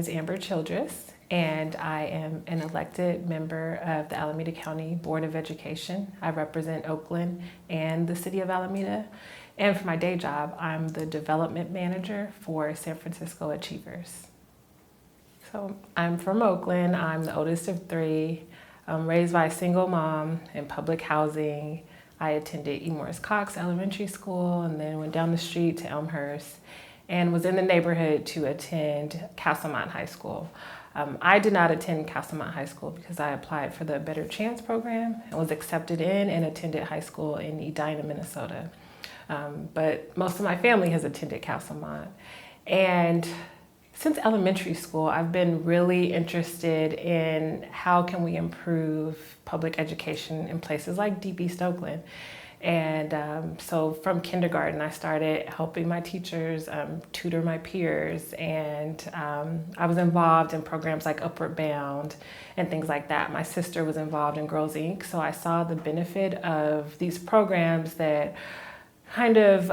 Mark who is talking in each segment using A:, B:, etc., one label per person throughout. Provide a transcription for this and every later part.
A: name is Childress, and I am an elected member of the Alameda County Board of Education. I represent Oakland and the city of Alameda. And for my day job, I'm the development manager for San Francisco Achievers. So I'm from Oakland. I'm the oldest of three. I'm raised by a single mom in public housing. I attended E. Morris Cox Elementary School and then went down the street to Elmhurst and was in the neighborhood to attend Castlemont High School. I did not attend Castlemont High School because I applied for the Better Chance program and was accepted in and attended high school in Edina, Minnesota. But most of my family has attended Castlemont. And since elementary school, I've been really interested in how can we improve public education in places like Deep East Oakland. And so from kindergarten, I started helping my teachers tutor my peers, and I was involved in programs like Upward Bound and things like that. My sister was involved in Girls Inc., so I saw the benefit of these programs that kind of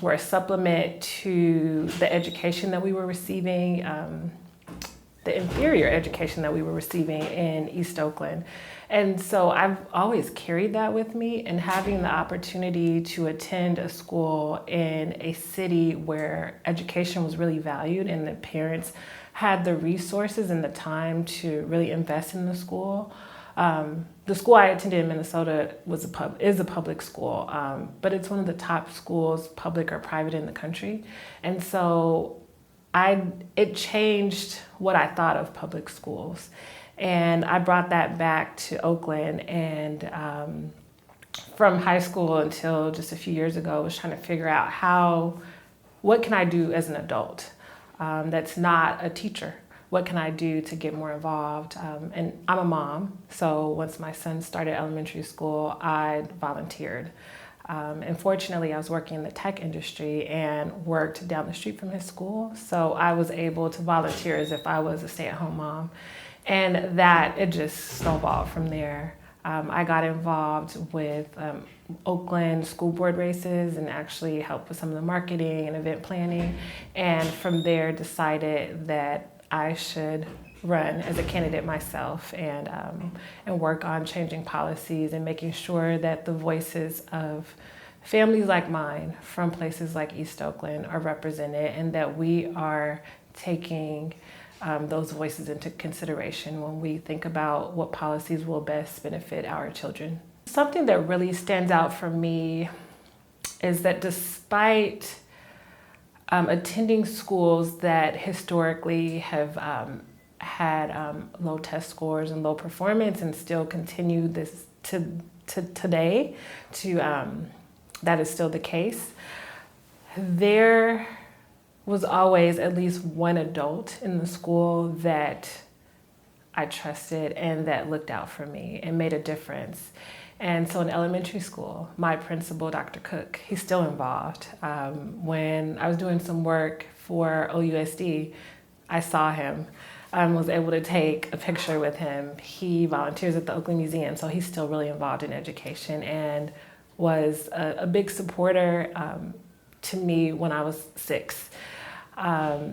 A: were a supplement to the education that we were receiving, the inferior education that we were receiving in East Oakland. And so I've always carried that with me, and having the opportunity to attend a school in a city where education was really valued and the parents had the resources and the time to really invest in the school. The school I attended in Minnesota is a public school, but it's one of the top schools, public or private, in the country. And so it changed what I thought of public schools. And I brought that back to Oakland, and from high school until just a few years ago, I was trying to figure out what can I do as an adult that's not a teacher? What can I do to get more involved? And I'm a mom, so once my son started elementary school, I volunteered. And fortunately, I was working in the tech industry and worked down the street from his school, so I was able to volunteer as if I was a stay-at-home mom. And it just snowballed from there. I got involved with Oakland school board races and actually helped with some of the marketing and event planning. And from there, decided that I should run as a candidate myself and work on changing policies and making sure that the voices of families like mine from places like East Oakland are represented, and that we are taking those voices into consideration when we think about what policies will best benefit our children. Something that really stands out for me is that despite attending schools that historically have had low test scores and low performance and still continue this to today, that is still the case, there was always at least one adult in the school that I trusted and that looked out for me and made a difference. And so in elementary school, my principal, Dr. Cook, he's still involved. When I was doing some work for OUSD, I saw him. I was able to take a picture with him. He volunteers at the Oakland Museum, so he's still really involved in education and was a big supporter to me when I was 6.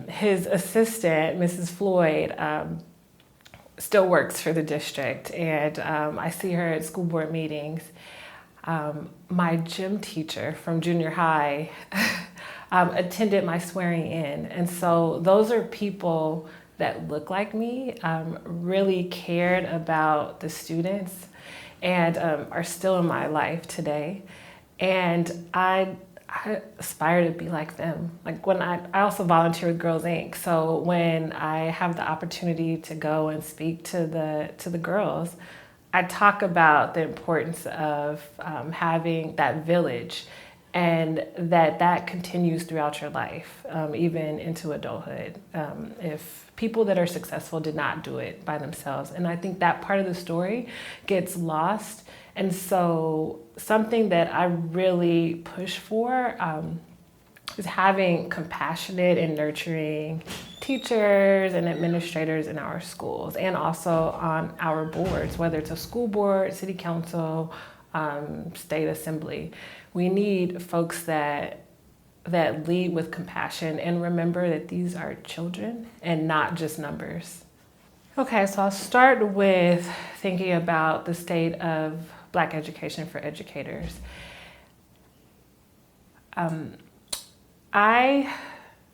A: His assistant, Mrs. Floyd, still works for the district, and I see her at school board meetings. My gym teacher from junior high attended my swearing in, and so those are people that look like me, really cared about the students, and are still in my life today. And I aspire to be like them. Like when I also volunteer with Girls Inc. So when I have the opportunity to go and speak to the girls, I talk about the importance of having that village, and that continues throughout your life, even into adulthood. If people that are successful did not do it by themselves. And I think that part of the story gets lost. And so something that I really push for is having compassionate and nurturing teachers and administrators in our schools, and also on our boards, whether it's a school board, city council, state assembly. We need folks that that lead with compassion and remember that these are children and not just numbers. Okay, so I'll start with thinking about the state of Black education for educators.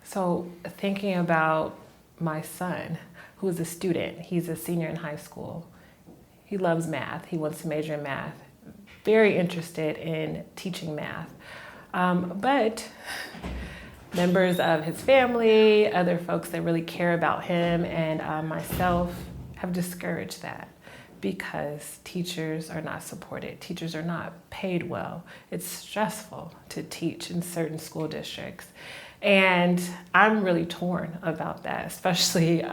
A: So thinking about my son, who is a student, he's a senior in high school. He loves math. He wants to major in math. Very interested in teaching math. But members of his family, other folks that really care about him and myself have discouraged that because teachers are not supported. Teachers are not paid well. It's stressful to teach in certain school districts. And I'm really torn about that, especially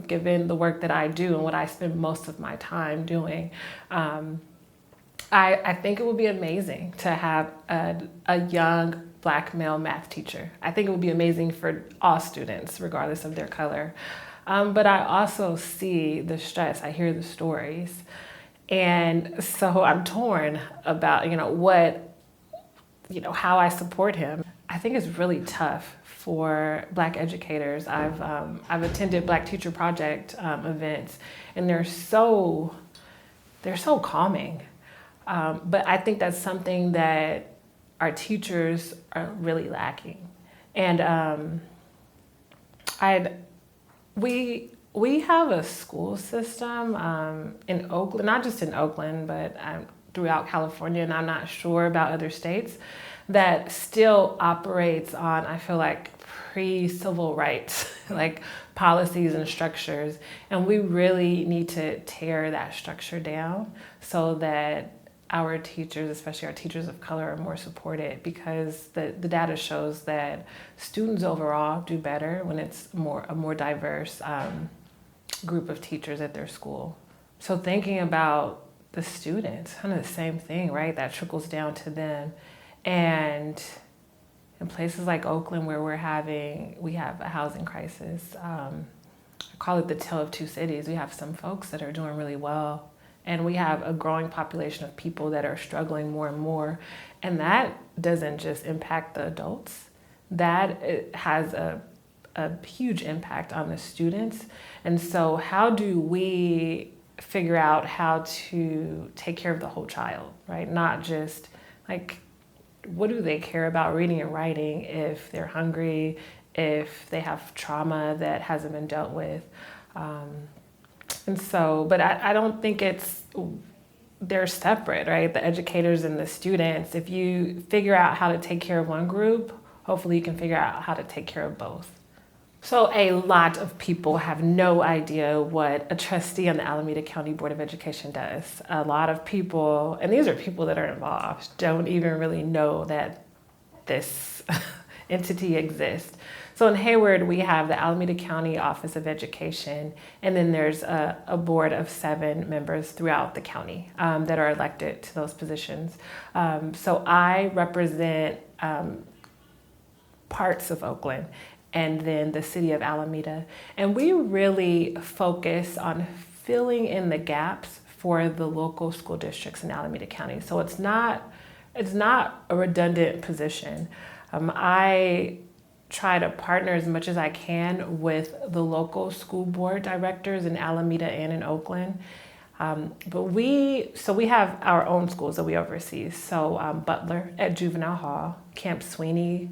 A: given the work that I do and what I spend most of my time doing. I think it would be amazing to have a young Black male math teacher. I think it would be amazing for all students, regardless of their color. But I also see the stress. I hear the stories. And so I'm torn about, how I support him. I think it's really tough for Black educators. I've attended Black Teacher Project events, and they're so calming. But I think that's something that our teachers are really lacking. And we have a school system in Oakland, not just in Oakland, but throughout California, and I'm not sure about other states, that still operates on, I feel like, pre-civil rights, like policies and structures. And we really need to tear that structure down so that our teachers, especially our teachers of color, are more supported, because the data shows that students overall do better when it's a more diverse group of teachers at their school. So thinking about the students, kind of the same thing, right? That trickles down to them. And in places like Oakland, where we have a housing crisis, I call it the tale of two cities. We have some folks that are doing really well, and we have a growing population of people that are struggling more and more. And that doesn't just impact the adults. That has a huge impact on the students. And so how do we figure out how to take care of the whole child, right? Not just like, what do they care about reading and writing if they're hungry, if they have trauma that hasn't been dealt with? And so, but I don't think they're separate, right? The educators and the students. If you figure out how to take care of one group, hopefully you can figure out how to take care of both. So a lot of people have no idea what a trustee on the Alameda County Board of Education does. A lot of people, and these are people that are involved, don't even really know that this entity exists. So in Hayward, we have the Alameda County Office of Education, and then there's a board of 7 members throughout the county that are elected to those positions. So I represent parts of Oakland and then the city of Alameda. And we really focus on filling in the gaps for the local school districts in Alameda County. So it's not a redundant position. I try to partner as much as I can with the local school board directors in Alameda and in Oakland. But we have our own schools that we oversee. So Butler at Juvenile Hall, Camp Sweeney.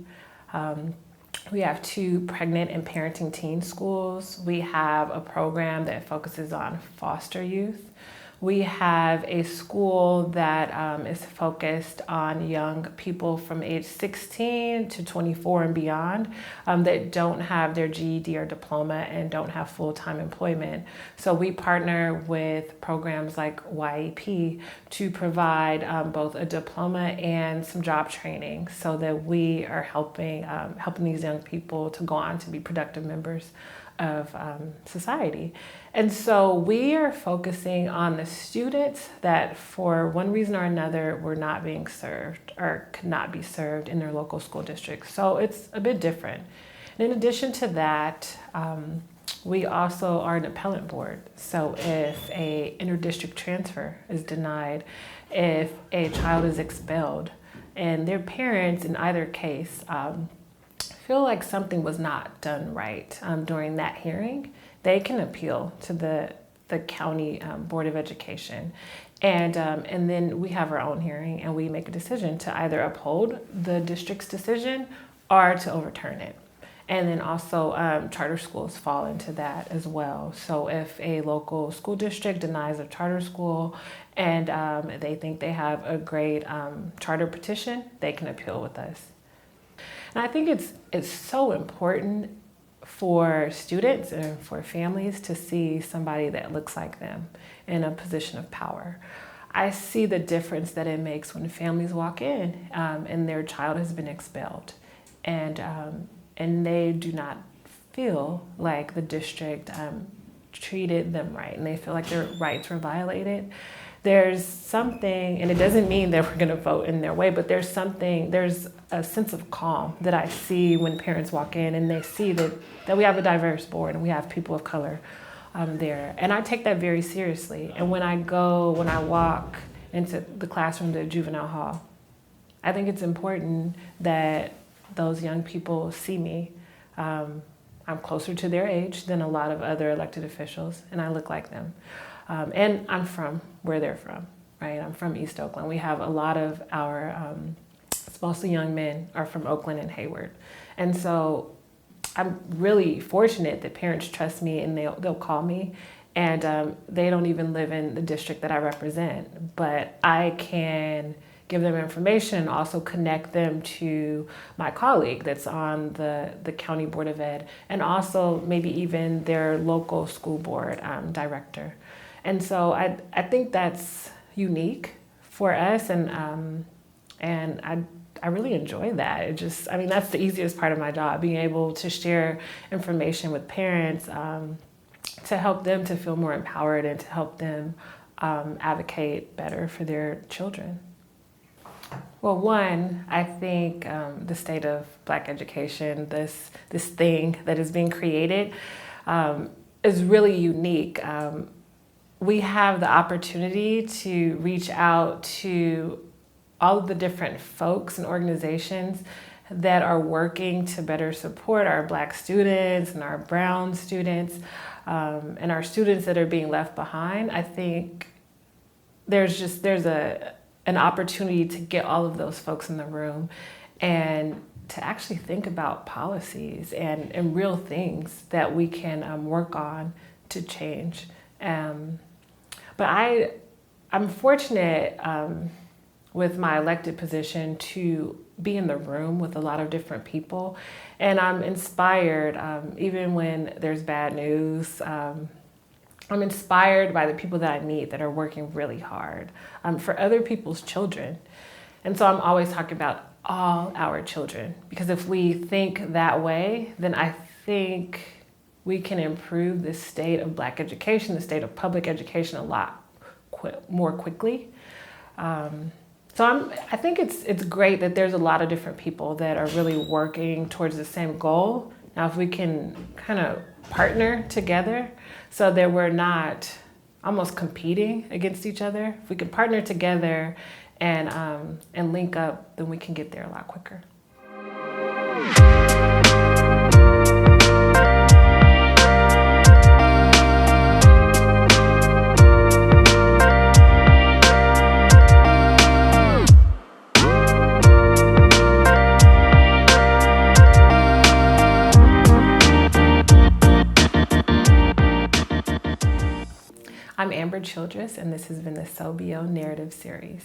A: We have 2 pregnant and parenting teen schools. We have a program that focuses on foster youth. We have a school that is focused on young people from age 16 to 24 and beyond that don't have their GED or diploma and don't have full-time employment. So we partner with programs like YEP to provide both a diploma and some job training so that we are helping these young people to go on to be productive members of society. And so we are focusing on the students that for one reason or another were not being served or could not be served in their local school districts. So it's a bit different. And in addition to that, we also are an appellate board. So if a interdistrict transfer is denied, if a child is expelled, and their parents in either case feel like something was not done right during that hearing, they can appeal to the county Board of Education. And then we have our own hearing and we make a decision to either uphold the district's decision or to overturn it. And then also charter schools fall into that as well. So if a local school district denies a charter school and they think they have a great charter petition, they can appeal with us. And I think it's so important for students and for families to see somebody that looks like them in a position of power. I see the difference that it makes when families walk in and their child has been expelled and they do not feel like the district treated them right and they feel like their rights were violated. There's something, and it doesn't mean that we're gonna vote in their way, but there's a sense of calm that I see when parents walk in and they see that we have a diverse board and we have people of color there. And I take that very seriously. And when I walk into the classroom, the juvenile hall, I think it's important that those young people see me. I'm closer to their age than a lot of other elected officials, and I look like them. And I'm from where they're from, right? I'm from East Oakland. We have a lot of our, it's mostly young men, are from Oakland and Hayward. And so I'm really fortunate that parents trust me and they'll call me, and they don't even live in the district that I represent, but I can give them information and also connect them to my colleague that's on the county board of ed, and also maybe even their local school board director. And so I think that's unique for us, and I really enjoy that. That's the easiest part of my job, being able to share information with parents to help them to feel more empowered and to help them advocate better for their children. Well, one, I think the state of Black education, this thing that is being created, is really unique. We have the opportunity to reach out to all of the different folks and organizations that are working to better support our Black students and our brown students and our students that are being left behind. I think there's an opportunity to get all of those folks in the room and to actually think about policies and real things that we can work on to change. But I'm fortunate with my elected position to be in the room with a lot of different people, and I'm inspired even when there's bad news. I'm inspired by the people that I meet that are working really hard for other people's children. And so I'm always talking about all our children, because if we think that way, then I think we can improve the state of Black education, the state of public education a lot more quickly. So I think it's great that there's a lot of different people that are really working towards the same goal. Now, if we can kind of partner together so that we're not almost competing against each other, if we can partner together and link up, then we can get there a lot quicker. I'm Childress, and this has been the SOBEO Narrative Series.